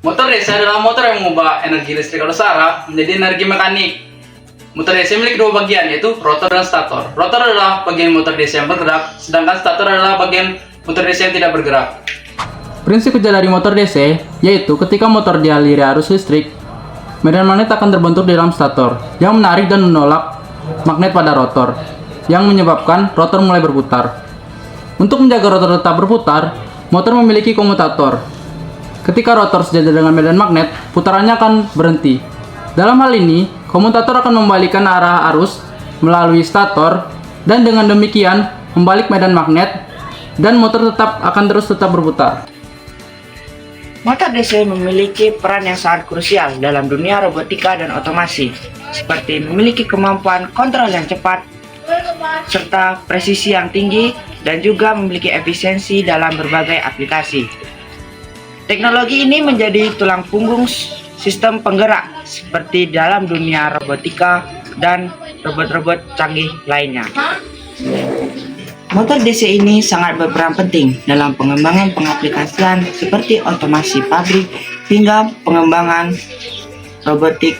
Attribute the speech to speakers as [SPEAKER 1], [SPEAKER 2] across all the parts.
[SPEAKER 1] Motor DC adalah motor yang mengubah energi listrik arus arah menjadi energi mekanik. Motor DC memiliki dua bagian, yaitu rotor dan stator. Rotor adalah bagian motor DC yang bergerak, sedangkan stator adalah bagian motor DC yang tidak bergerak. Prinsip kerja dari motor DC yaitu ketika motor dialiri arus listrik, medan magnet akan terbentuk di dalam stator yang menarik dan menolak magnet pada rotor, yang menyebabkan rotor mulai berputar. Untuk menjaga rotor tetap berputar, motor memiliki komutator. Ketika rotor sejajar dengan medan magnet, putarannya akan berhenti. Dalam hal ini, komutator akan membalikan arah arus melalui stator, dan dengan demikian membalik medan magnet, dan motor akan tetap berputar.
[SPEAKER 2] Motor DC memiliki peran yang sangat krusial dalam dunia robotika dan otomasi, seperti memiliki kemampuan kontrol yang cepat, serta presisi yang tinggi, dan juga memiliki efisiensi dalam berbagai aplikasi. Teknologi ini menjadi tulang punggung sistem penggerak seperti dalam dunia robotika dan robot-robot canggih lainnya. Motor DC ini sangat berperan penting dalam pengembangan pengaplikasian seperti otomasi pabrik hingga pengembangan robotik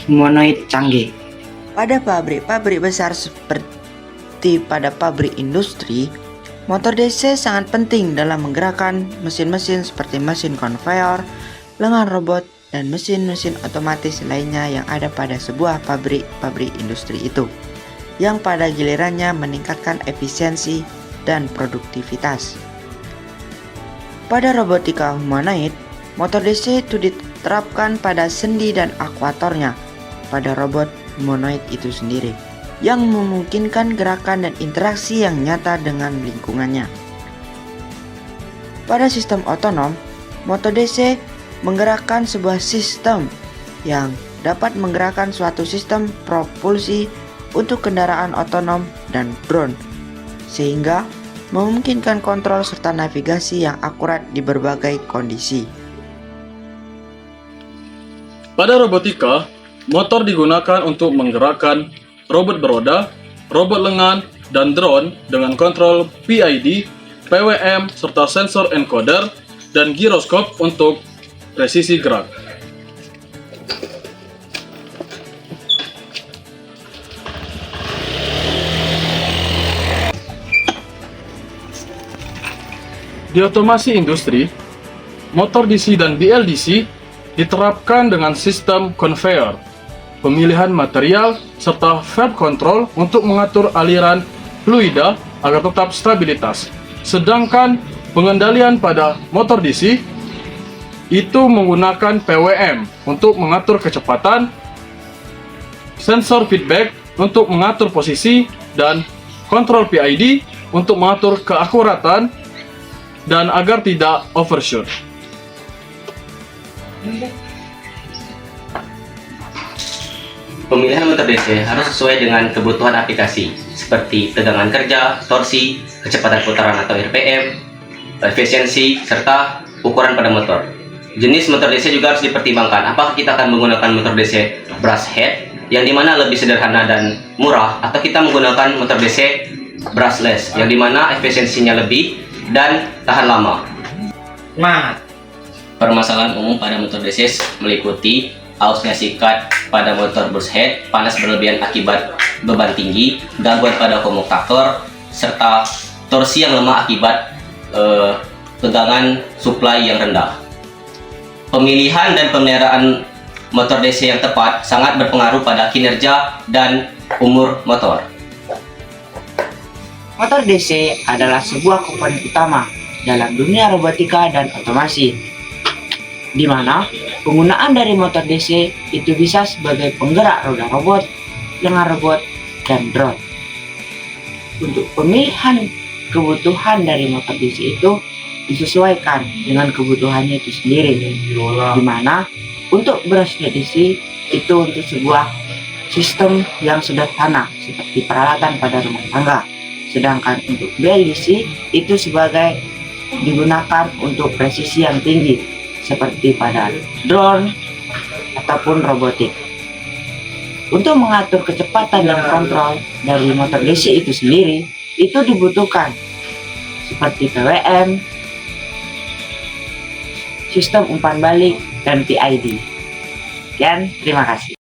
[SPEAKER 2] humanoid canggih. Pada pabrik-pabrik besar seperti pada pabrik industri, motor DC sangat penting dalam menggerakkan mesin-mesin seperti mesin konveyor, lengan robot, dan mesin-mesin otomatis lainnya yang ada pada sebuah pabrik industri itu, yang pada gilirannya meningkatkan efisiensi dan produktivitas. Pada robotika humanoid, motor DC itu diterapkan pada sendi dan aktuatornya pada robot humanoid itu sendiri, yang memungkinkan gerakan dan interaksi yang nyata dengan lingkungannya. Pada sistem otonom, motor DC menggerakkan sebuah sistem yang dapat menggerakkan suatu sistem propulsi untuk kendaraan otonom dan drone, sehingga memungkinkan kontrol serta navigasi yang akurat di berbagai kondisi.
[SPEAKER 3] Pada robotika, motor digunakan untuk menggerakkan robot beroda, robot lengan, dan drone dengan kontrol PID, PWM, serta sensor encoder dan giroskop untuk presisi gerak. Di otomasi industri, motor DC dan BLDC diterapkan dengan sistem conveyor, pemilihan material, serta valve control untuk mengatur aliran fluida agar tetap stabilitas. Sedangkan pengendalian pada motor DC itu menggunakan PWM untuk mengatur kecepatan, sensor feedback untuk mengatur posisi, dan kontrol PID untuk mengatur keakuratan dan agar tidak overshoot.
[SPEAKER 4] Pemilihan motor DC harus sesuai dengan kebutuhan aplikasi seperti tegangan kerja, torsi, kecepatan putaran atau RPM, efisiensi, serta ukuran pada motor. Jenis motor DC juga harus dipertimbangkan. Apakah kita akan menggunakan motor DC brush head yang dimana lebih sederhana dan murah, atau kita menggunakan motor DC brushless yang dimana efisiensinya lebih dan tahan lama. Permasalahan umum pada motor DC meliputi ausnya sikat pada motor brush head, panas berlebihan akibat beban tinggi, gangguan pada komutator, serta torsi yang lemah akibat tegangan supply yang rendah. Pemilihan dan pemeliharaan motor DC yang tepat sangat berpengaruh pada kinerja dan umur motor.
[SPEAKER 2] Motor DC adalah sebuah komponen utama dalam dunia robotika dan otomasi, di mana penggunaan dari motor DC itu bisa sebagai penggerak roda robot, lengan robot, dan drone. Untuk pemilihan kebutuhan dari motor DC itu disesuaikan dengan kebutuhannya itu sendiri, di mana untuk brushless DC itu untuk sebuah sistem yang sederhana seperti peralatan pada rumah tangga, sedangkan untuk BLDC itu sebagai digunakan untuk presisi yang tinggi seperti pada drone ataupun robotik. Untuk mengatur kecepatan dan kontrol dari motor DC itu sendiri, itu dibutuhkan seperti PWM, sistem umpan balik, dan PID. Sekian, terima kasih.